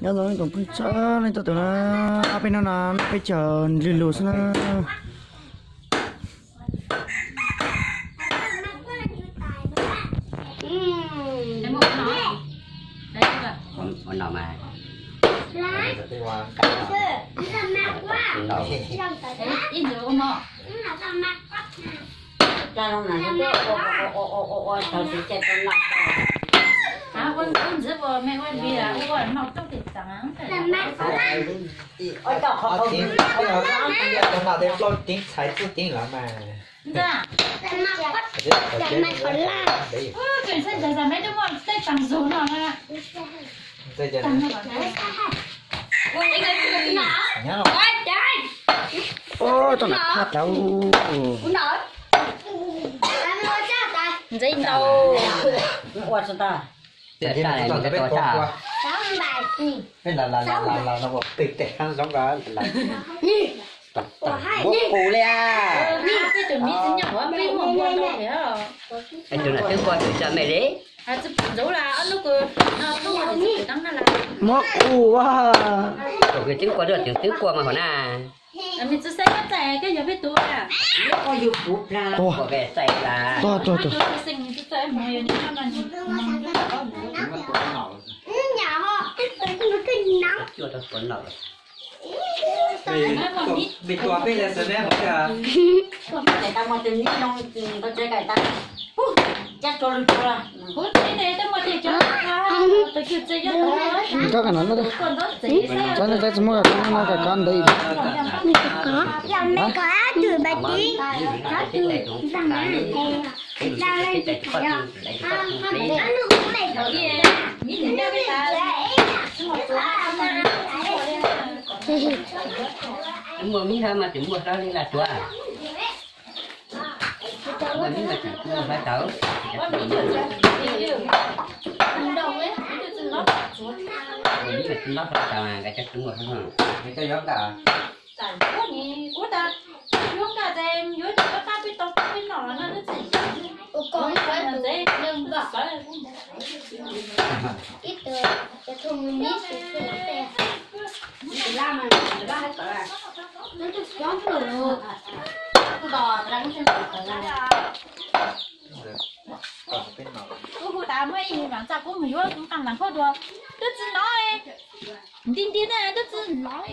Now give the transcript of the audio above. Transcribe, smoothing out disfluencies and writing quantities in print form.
nhớ rồi tổng phải chờ nên tôi tưởng là à bên nó phải chờ lì lù xem là con nào mà ra đâu này nó tao chỉ chạy con nào à con giúp vợ mẹ con đi là con mọc tóc thịt trắng ôi tao họ tiếng con nào để lo tiếng sai chút tiếng lắm mà dạ chuyển sang giờ mấy đứa con tay bằng rốn rồi nè bây giờ ô tôi nạp hạt đâu dây đâu qua sao ta Để ra này mình cái to cha. cái là nó một tịch tệ ăn giống đó là bố cụ le cái chuẩn bị sinh nhật của mình một buồn đâu thế à Anh chúng là thứ coi thử cha mẹ đấy. à chụp dấu là nó cứ nó cứ tăng là móc quá Rồi cái tiếng qua được tiếng qua mà hả na. mình sẽ xây cái cái giờ biết tôi à có dù cụ ra Của về xây là. to tôi sinh mình sẽ xây một người nữa là Chưa được cuốn nào. bị tua bây giờ sẽ không cả để tao mà tình nông có chơi cái ta chắc cho luôn cho là hút thế này tôi mà thì cho tôi kêu chơi cho tôi có cái nó đó còn đó gì cho nên cái mua cái con đây Mẹ có chửi bà tí. Mua miếng thôi mà chỉ mua đó đi là chua. Mua miếng là chỉ mua phải tớ. Miếng là chúng nó phải tao cái chắc chúng mua không? cái giống cả Lúc cả em dưới thì có ta biết tóc biết nọ nó chỉ Con phải là dễ đừng vợ. Ít cái thùng mít sẽ la mà ba hết rồi nó được gió thử. đò rắn trên cô ta mới làm sao cũng hiểu cũng tăng làm khó được, tức là nói, tin tin này tức là nói.